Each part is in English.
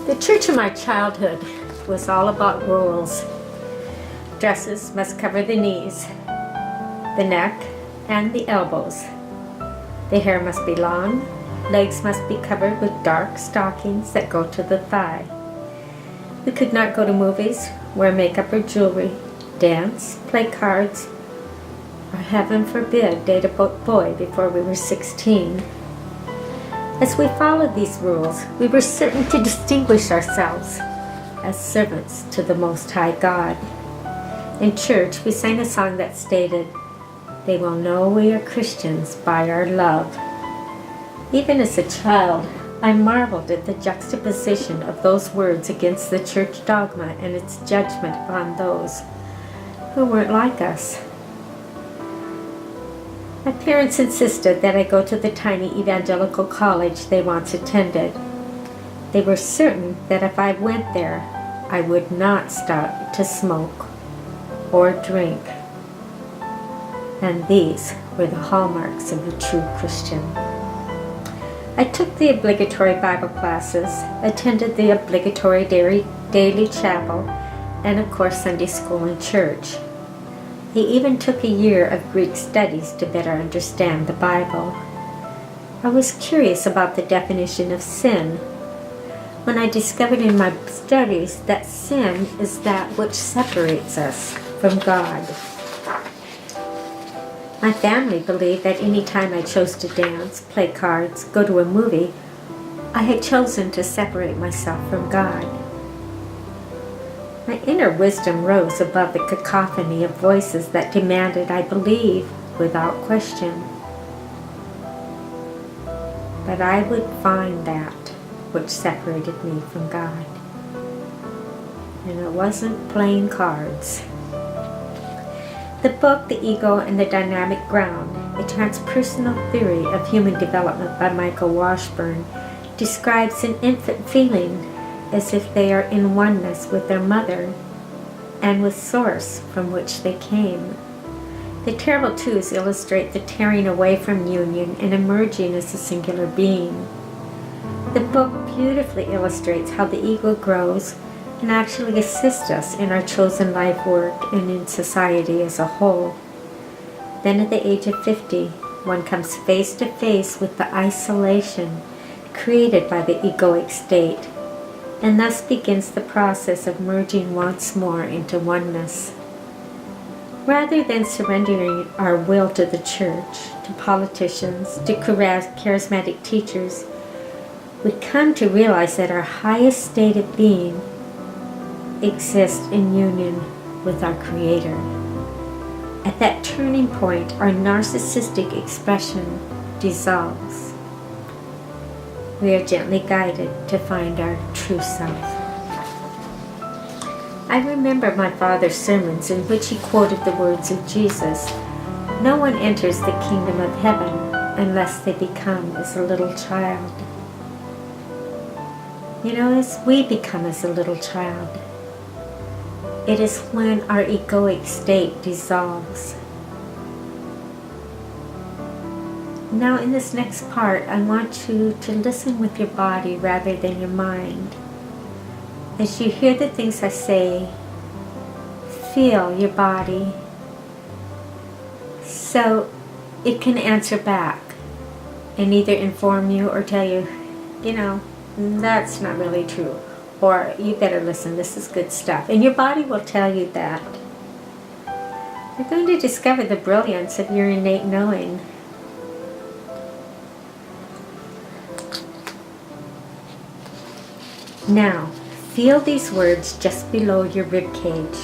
The church of my childhood was all about rules. Dresses must cover the knees, the neck, and the elbows. The hair must be long, legs must be covered with dark stockings that go to the thigh. We could not go to movies, wear makeup or jewelry, dance, play cards, or heaven forbid, date a boy before we were 16. As we followed these rules, we were certain to distinguish ourselves as servants to the Most High God. In church, we sang a song that stated, "They will know we are Christians by our love." Even as a child, I marveled at the juxtaposition of those words against the church dogma and its judgment upon those who weren't like us. My parents insisted that I go to the tiny evangelical college they once attended. They were certain that if I went there, I would not start to smoke or drink. And these were the hallmarks of a true Christian. I took the obligatory Bible classes, attended the obligatory daily chapel, and of course Sunday school and church. I even took a year of Greek studies to better understand the Bible. I was curious about the definition of sin. When I discovered in my studies that sin is that which separates us from God. My family believed that any time I chose to dance, play cards, go to a movie, I had chosen to separate myself from God. My inner wisdom rose above the cacophony of voices that demanded I believe without question. But I would find that which separated me from God. And it wasn't playing cards. The book, The Ego and the Dynamic Ground, a transpersonal theory of human development by Michael Washburn, describes an infant feeling as if they are in oneness with their mother and with source from which they came. The terrible twos illustrate the tearing away from union and emerging as a singular being. The book beautifully illustrates how the ego grows and actually assists us in our chosen life work and in society as a whole. Then at the age of 50, one comes face to face with the isolation created by the egoic state, and thus begins the process of merging once more into oneness. Rather than surrendering our will to the church, to politicians, to charismatic teachers, we come to realize that our highest state of being exists in union with our Creator. At that turning point, our narcissistic expression dissolves. We are gently guided to find our true self. I remember my father's sermons in which he quoted the words of Jesus, "No one enters the kingdom of heaven unless they become as a little child." You know, as we become as a little child, it is when our egoic state dissolves. Now in this next part, I want you to listen with your body rather than your mind. As you hear the things I say, feel your body so it can answer back and either inform you or tell you, that's not really true. Or you better listen, this is good stuff. And your body will tell you that. You're going to discover the brilliance of your innate knowing. Now, feel these words just below your rib cage.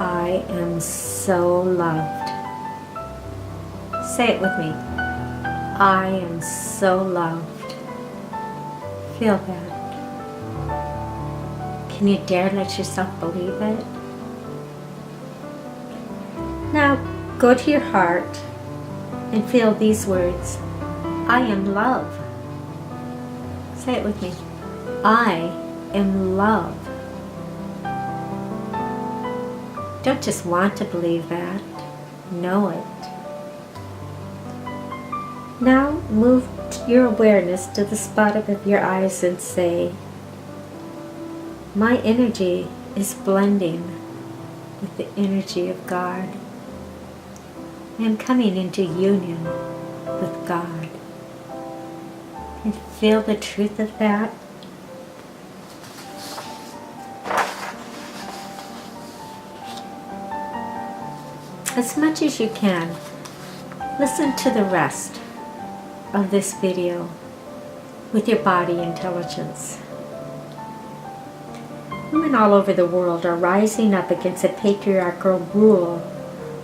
I am so loved. Say it with me. I am so loved. Feel that. Can you dare let yourself believe it? Now, go to your heart and feel these words. I am love. Say it with me. I am love. Don't just want to believe that. Know it. Now move your awareness to the spot above your eyes and say, My energy is blending with the energy of God. I am coming into union with God. Can you feel the truth of that? As much as you can, listen to the rest of this video with your body intelligence. Women all over the world are rising up against a patriarchal rule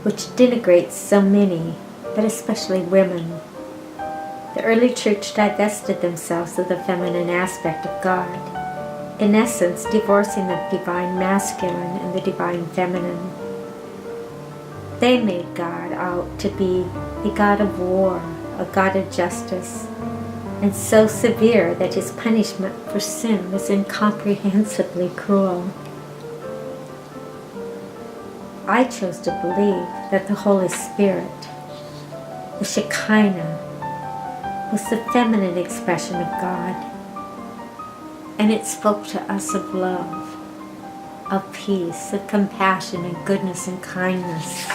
which denigrates so many, but especially women. The early church divested themselves of the feminine aspect of God, in essence divorcing the divine masculine and the divine feminine. They made God out to be a God of war, a God of justice, and so severe that his punishment for sin was incomprehensibly cruel. I chose to believe that the Holy Spirit, the Shekinah, was the feminine expression of God, and it spoke to us of love, of peace, of compassion and goodness and kindness.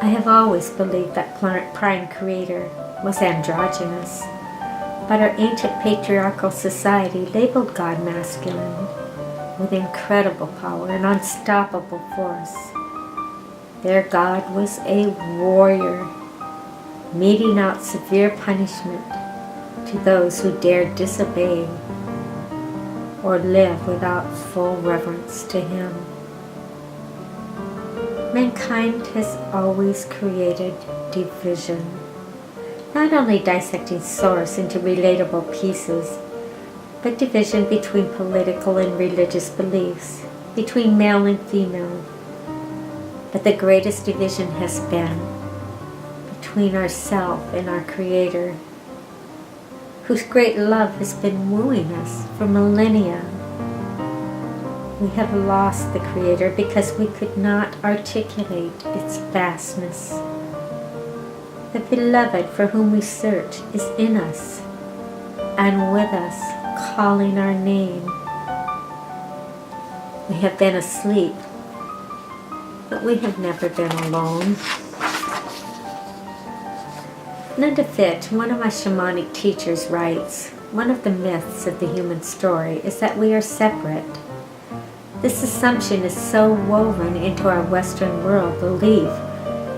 I have always believed that Prime Creator was androgynous, but our ancient patriarchal society labeled God masculine with incredible power and unstoppable force. Their God was a warrior, meting out severe punishment to those who dared disobey or live without full reverence to him. Mankind has always created division, not only dissecting source into relatable pieces, but division between political and religious beliefs, between male and female. But the greatest division has been between ourself and our Creator, whose great love has been wooing us for millennia. We have lost the Creator because we could not articulate its vastness. The Beloved for whom we search is in us and with us, calling our name. We have been asleep, but we have never been alone. Linda Fitch, one of my shamanic teachers, writes, "One of the myths of the human story is that we are separate. This assumption is so woven into our Western world belief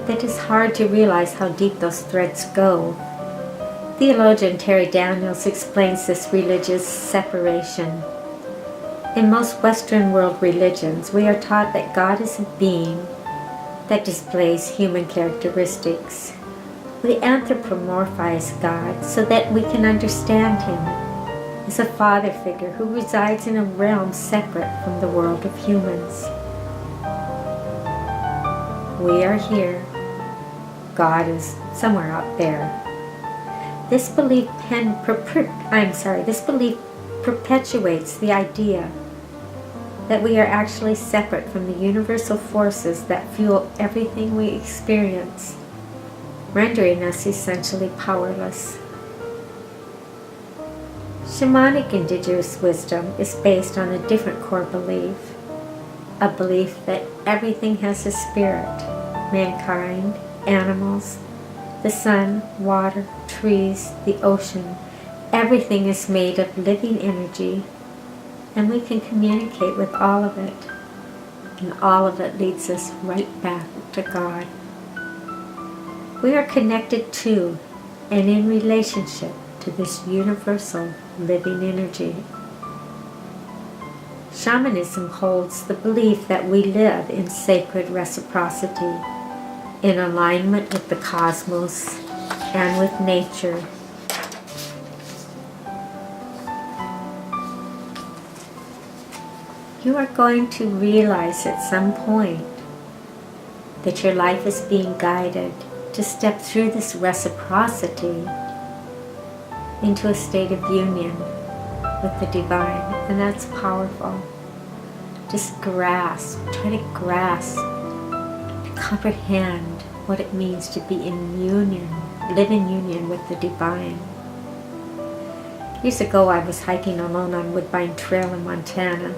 that it's hard to realize how deep those threads go." Theologian Terry Daniels explains this religious separation. In most Western world religions, we are taught that God is a being that displays human characteristics. We anthropomorphize God so that we can understand him as a father figure who resides in a realm separate from the world of humans. We are here. God is somewhere out there. This belief perpetuates the idea that we are actually separate from the universal forces that fuel everything we experience, rendering us essentially powerless. Shamanic indigenous wisdom is based on a different core belief, a belief that everything has a spirit, mankind, animals, the sun, water, trees, the ocean. Everything is made of living energy, and we can communicate with all of it, and all of it leads us right back to God. We are connected to and in relationship to this universal living energy. Shamanism holds the belief that we live in sacred reciprocity, in alignment with the cosmos and with nature. You are going to realize at some point that your life is being guided to step through this reciprocity into a state of union with the divine, and that's powerful. Just try to grasp, to comprehend what it means to be in union, live in union with the divine. Years ago, I was hiking alone on Woodbine Trail in Montana.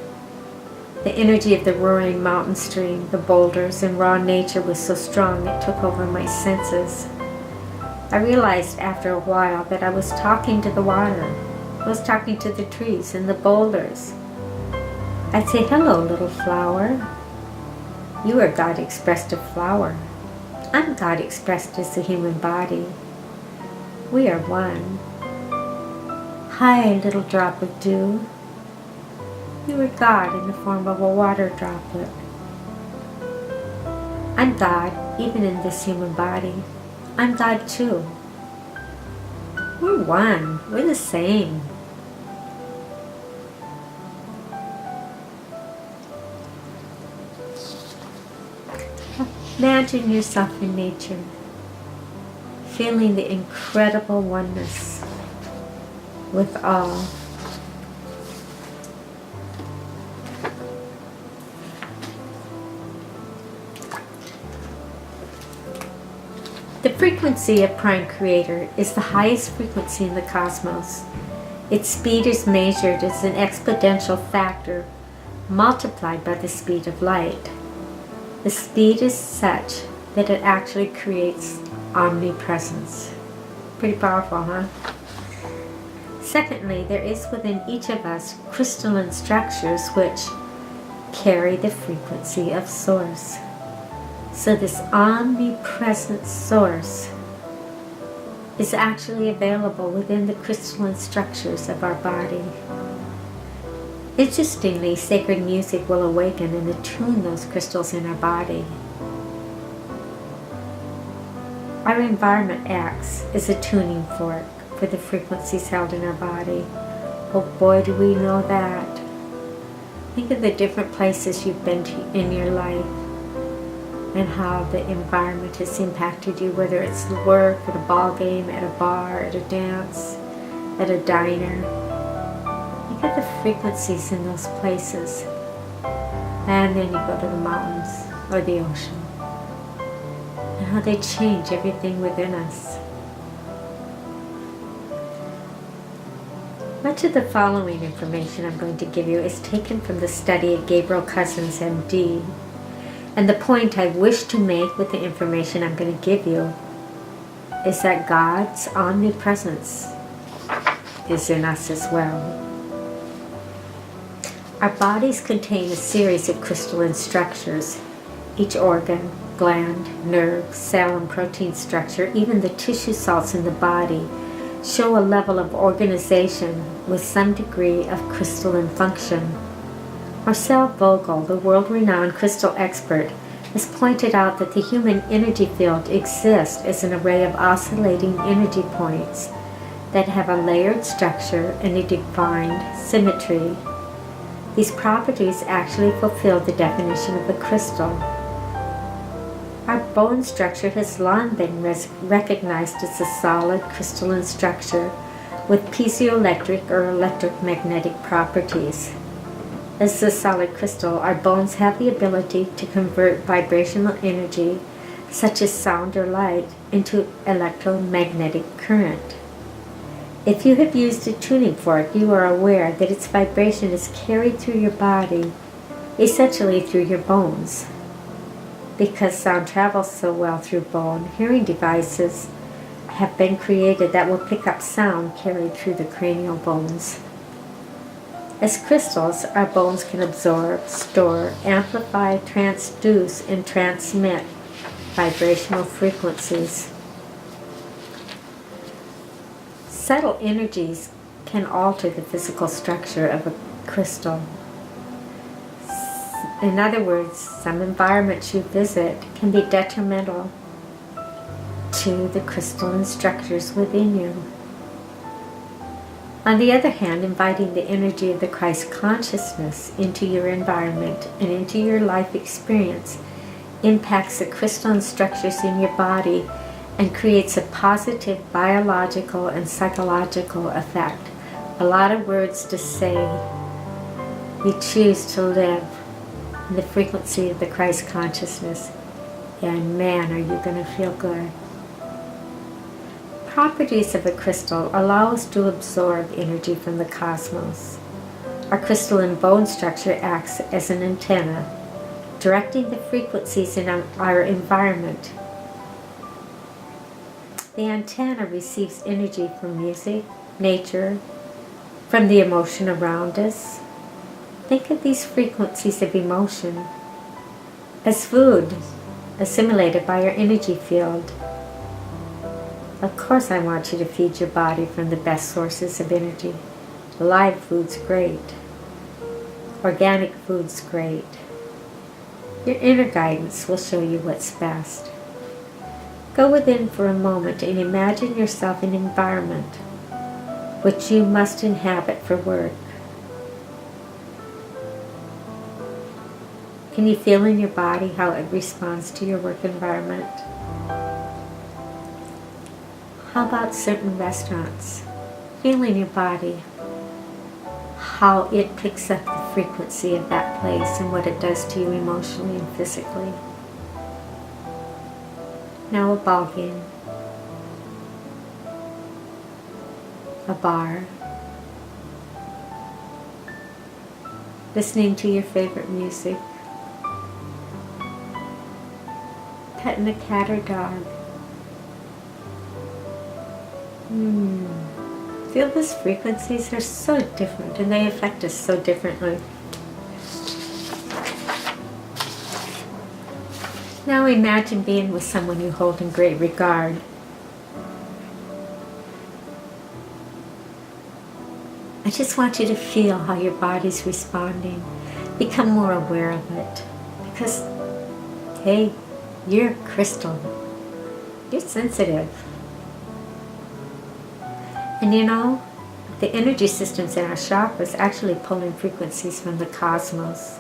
The energy of the roaring mountain stream, the boulders, and raw nature was so strong it took over my senses. I realized after a while that I was talking to the water. I was talking to the trees and the boulders. I'd say, "Hello, little flower. You are God expressed as flower. I'm God expressed as the human body. We are one. Hi, little drop of dew. You are God in the form of a water droplet. I'm God even in this human body. I'm God too. We're one. We're the same." Imagine yourself in nature, feeling the incredible oneness with all. The frequency of Prime Creator is the highest frequency in the cosmos. Its speed is measured as an exponential factor multiplied by the speed of light. The speed is such that it actually creates omnipresence. Pretty powerful, huh? Secondly, there is within each of us crystalline structures which carry the frequency of Source. So this omnipresent Source is actually available within the crystalline structures of our body. Interestingly, sacred music will awaken and attune those crystals in our body. Our environment acts as a tuning fork for the frequencies held in our body. Oh boy, do we know that. Think of the different places you've been to in your life and how the environment has impacted you, whether it's work, at a ball game, at a bar, at a dance, at a diner. Look at the frequencies in those places. And then you go to the mountains or the ocean. And how they change everything within us. Much of the following information I'm going to give you is taken from the study of Gabriel Cousens, MD. And the point I wish to make with the information I'm going to give you is that God's omnipresence is in us as well. Our bodies contain a series of crystalline structures. Each organ, gland, nerve, cell, and protein structure, even the tissue salts in the body, show a level of organization with some degree of crystalline function. Marcel Vogel, the world-renowned crystal expert, has pointed out that the human energy field exists as an array of oscillating energy points that have a layered structure and a defined symmetry. These properties actually fulfill the definition of a crystal. Our bone structure has long been recognized as a solid crystalline structure with piezoelectric or electromagnetic properties. As a solid crystal, our bones have the ability to convert vibrational energy, such as sound or light, into electromagnetic current. If you have used a tuning fork, you are aware that its vibration is carried through your body, essentially through your bones. Because sound travels so well through bone, hearing devices have been created that will pick up sound carried through the cranial bones. As crystals, our bones can absorb, store, amplify, transduce, and transmit vibrational frequencies. Subtle energies can alter the physical structure of a crystal. In other words, some environments you visit can be detrimental to the crystalline structures within you. On the other hand, inviting the energy of the Christ consciousness into your environment and into your life experience impacts the crystalline structures in your body and creates a positive biological and psychological effect. A lot of words to say. We choose to live in the frequency of the Christ consciousness and man, are you going to feel good. Properties of a crystal allow us to absorb energy from the cosmos. Our crystalline bone structure acts as an antenna, directing the frequencies in our environment. The antenna receives energy from music, nature, from the emotion around us. Think of these frequencies of emotion as food assimilated by our energy field. Of course, I want you to feed your body from the best sources of energy. Live food's great. Organic food's great. Your inner guidance will show you what's best. Go within for a moment and imagine yourself in an environment which you must inhabit for work. Can you feel in your body how it responds to your work environment? How about certain restaurants? Feel in your body how it picks up the frequency of that place and what it does to you emotionally and physically. Now a ball game, a bar, listening to your favorite music, petting a cat or dog. Feel these frequencies are so different and they affect us so differently. Now imagine being with someone you hold in great regard. I just want you to feel how your body's responding. Become more aware of it. Because, hey, you're a crystal. You're sensitive. And you know, the energy systems in our chakras actually pull in frequencies from the cosmos.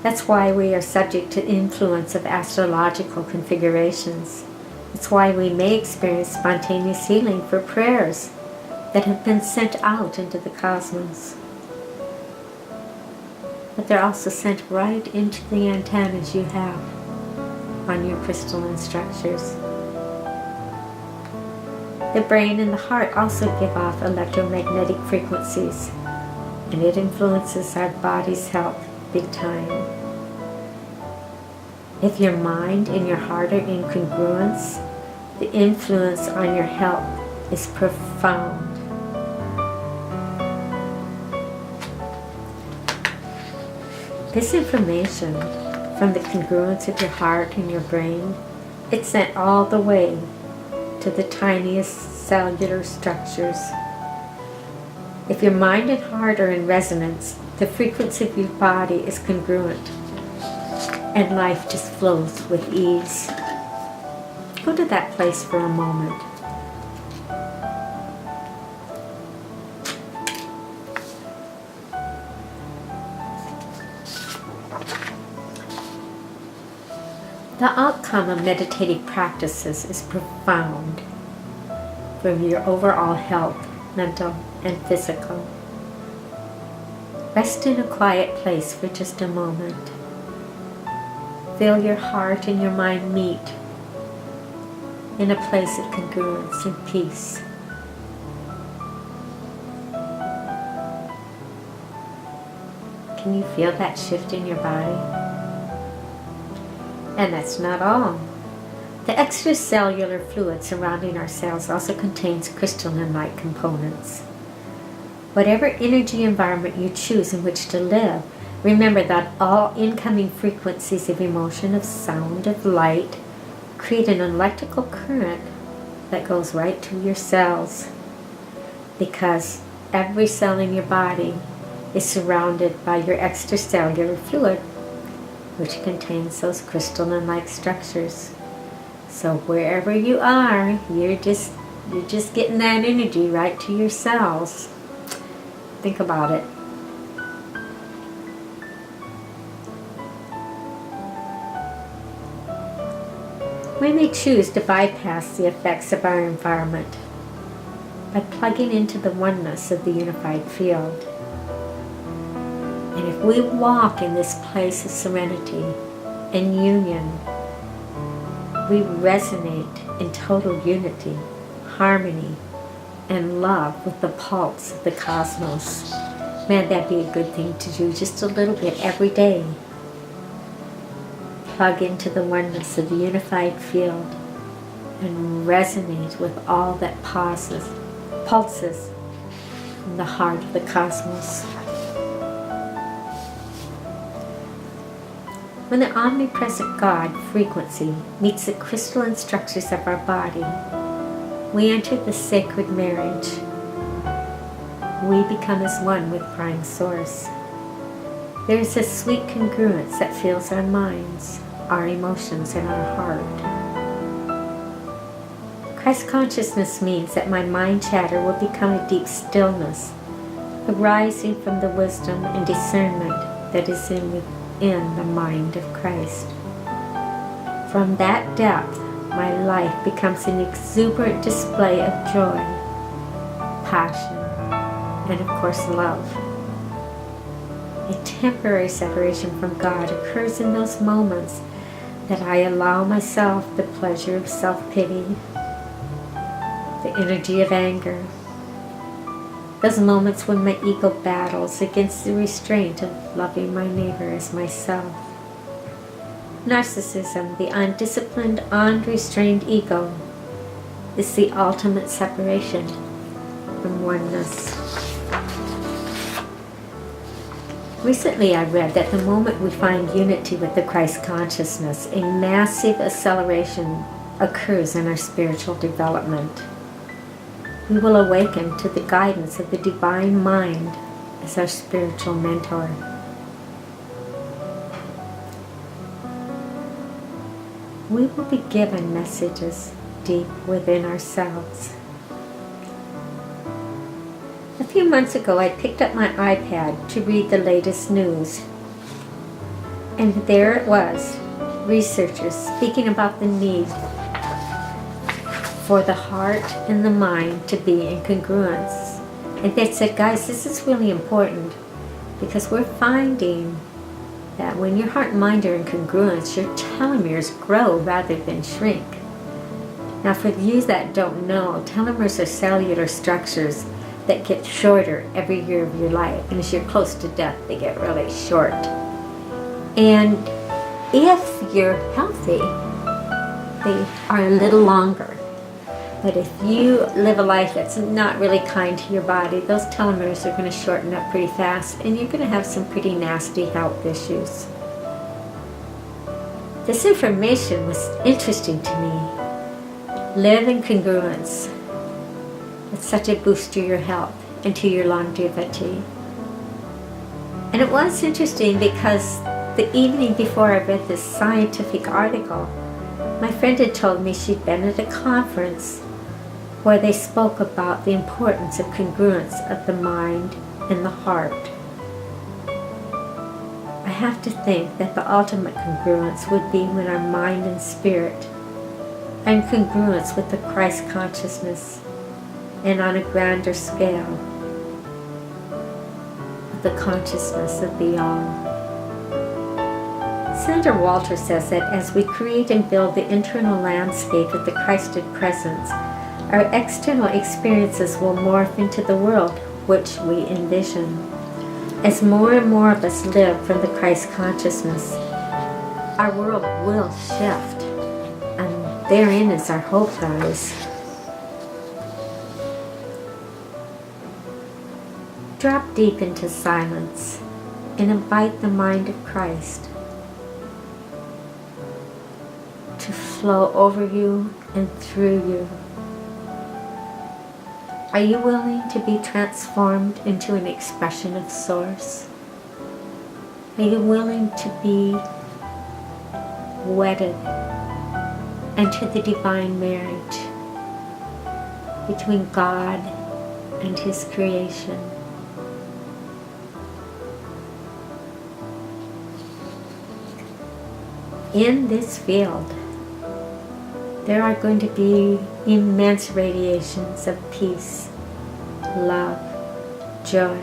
That's why we are subject to influence of astrological configurations. It's why we may experience spontaneous healing for prayers that have been sent out into the cosmos. But they're also sent right into the antennas you have on your crystalline structures. The brain and the heart also give off electromagnetic frequencies, and it influences our body's health big time. If your mind and your heart are in congruence, the influence on your health is profound. This information from the congruence of your heart and your brain, it's sent all the way to the tiniest cellular structures. If your mind and heart are in resonance, the frequency of your body is congruent, and life just flows with ease. Go to that place for a moment. The outcome of meditative practices is profound for your overall health, mental and physical. Rest in a quiet place for just a moment. Feel your heart and your mind meet in a place of congruence and peace. Can you feel that shift in your body? And that's not all. The extracellular fluid surrounding our cells also contains crystalline-like components. Whatever energy environment you choose in which to live, remember that all incoming frequencies of emotion, of sound, of light, create an electrical current that goes right to your cells. Because every cell in your body is surrounded by your extracellular fluid, which contains those crystalline-like structures. So wherever you are, you're just getting that energy right to your cells. Think about it. We may choose to bypass the effects of our environment by plugging into the oneness of the unified field. And if we walk in this place of serenity and union we resonate in total unity, harmony, and love with the pulse of the cosmos. Man, that'd be a good thing to do just a little bit every day. Plug into the oneness of the unified field and resonate with all that pulses in the heart of the cosmos. When the omnipresent God frequency meets the crystalline structures of our body, we enter the sacred marriage. We become as one with Prime Source. There is a sweet congruence that fills our minds, our emotions, and our heart. Christ consciousness means that my mind chatter will become a deep stillness, arising from the wisdom and discernment that is within the mind of Christ. From that depth, my life becomes an exuberant display of joy, passion, and of course love. A temporary separation from God occurs in those moments that I allow myself the pleasure of self-pity, the energy of anger, those moments when my ego battles against the restraint of loving my neighbor as myself. Narcissism, the undisciplined, unrestrained ego, is the ultimate separation from oneness. Recently I read that the moment we find unity with the Christ consciousness, a massive acceleration occurs in our spiritual development. We will awaken to the guidance of the Divine Mind as our spiritual mentor. We will be given messages deep within ourselves. A few months ago, I picked up my iPad to read the latest news. And there it was, researchers speaking about the need for the heart and the mind to be in congruence. And they said, guys, this is really important because we're finding that when your heart and mind are in congruence, your telomeres grow rather than shrink. Now, for you that don't know, telomeres are cellular structures that get shorter every year of your life. And as you're close to death, they get really short. And if you're healthy, they are a little longer. But if you live a life that's not really kind to your body, those telomeres are going to shorten up pretty fast, and you're going to have some pretty nasty health issues. This information was interesting to me. Live in congruence. It's such a boost to your health and to your longevity. And it was interesting because the evening before I read this scientific article, my friend had told me she'd been at a conference where they spoke about the importance of congruence of the mind and the heart. I have to think that the ultimate congruence would be when our mind and spirit are in congruence with the Christ consciousness and on a grander scale, with the consciousness of the all. Senator Walter says that as we create and build the internal landscape of the Christed presence, our external experiences will morph into the world which we envision. As more and more of us live from the Christ consciousness, our world will shift, and therein is our hope, guys. Drop deep into silence and invite the mind of Christ to flow over you and through you. Are you willing to be transformed into an expression of Source? Are you willing to be wedded into the divine marriage between God and His creation? In this field, there are going to be immense radiations of peace, love, joy,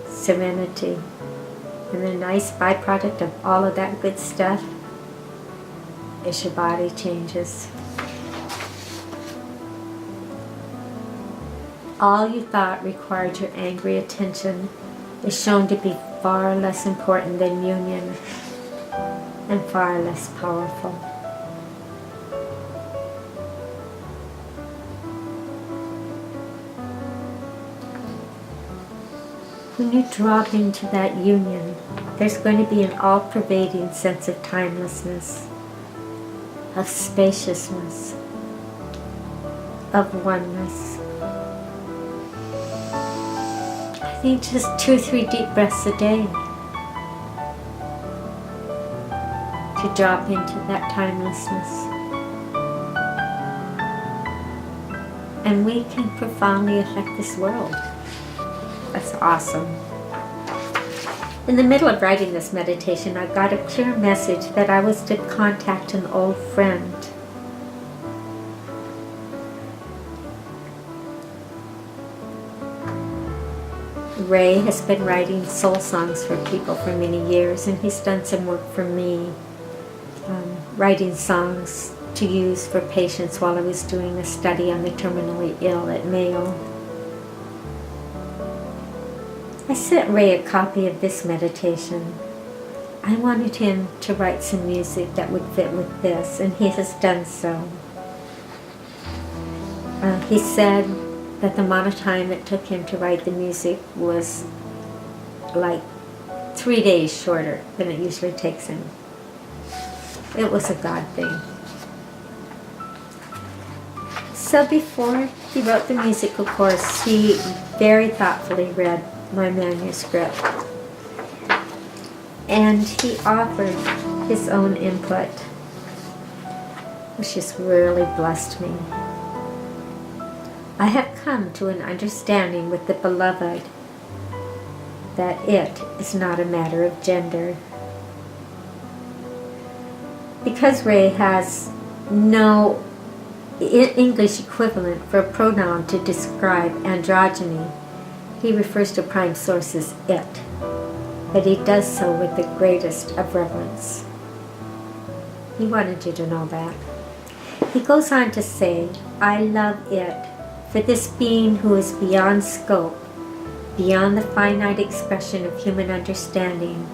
serenity, and the nice byproduct of all of that good stuff as your body changes. All you thought required your angry attention is shown to be far less important than union and far less powerful. When you drop into that union, there's going to be an all-pervading sense of timelessness, of spaciousness, of oneness. I think just 2 or 3 deep breaths a day to drop into that timelessness. And we can profoundly affect this world. That's awesome. In the middle of writing this meditation, I got a clear message that I was to contact an old friend. Ray has been writing soul songs for people for many years, and he's done some work for me, writing songs to use for patients while I was doing a study on the terminally ill at Mayo. I sent Ray a copy of this meditation. I wanted him to write some music that would fit with this, and he has done so. He said that the amount of time it took him to write the music was like 3 days shorter than it usually takes him. It was a God thing. So before he wrote the musical course, he very thoughtfully read my manuscript, and he offered his own input, which just really blessed me. I have come to an understanding with the Beloved that it is not a matter of gender. Because Ray has no English equivalent for a pronoun to describe androgyny, he refers to Prime Source as it, but he does so with the greatest of reverence. He wanted you to know that. He goes on to say, I love it for this being who is beyond scope, beyond the finite expression of human understanding,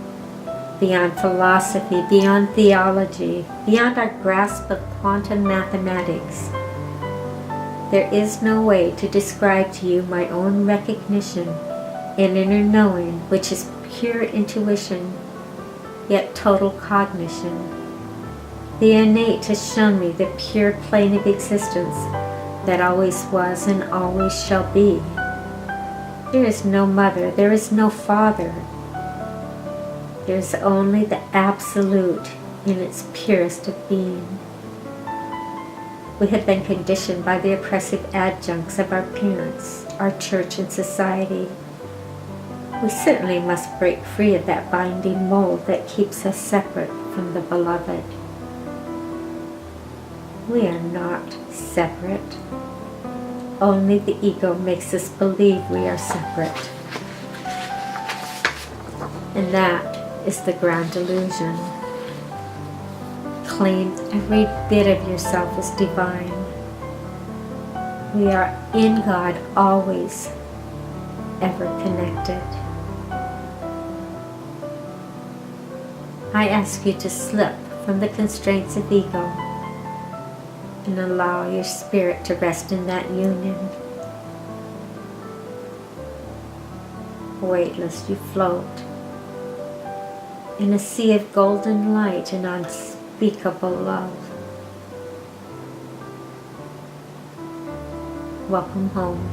beyond philosophy, beyond theology, beyond our grasp of quantum mathematics. There is no way to describe to you my own recognition and inner knowing, which is pure intuition, yet total cognition. The innate has shown me the pure plane of existence that always was and always shall be. There is no mother, there is no father. There is only the Absolute in its purest of being. We have been conditioned by the oppressive adjuncts of our parents, our church and society. We certainly must break free of that binding mold that keeps us separate from the Beloved. We are not separate. Only the ego makes us believe we are separate. And that is the grand delusion. Claim every bit of yourself as divine. We are in God always, ever connected. I ask you to slip from the constraints of ego and allow your spirit to rest in that union. Weightless, you float in a sea of golden light and unspeakable love. Welcome home.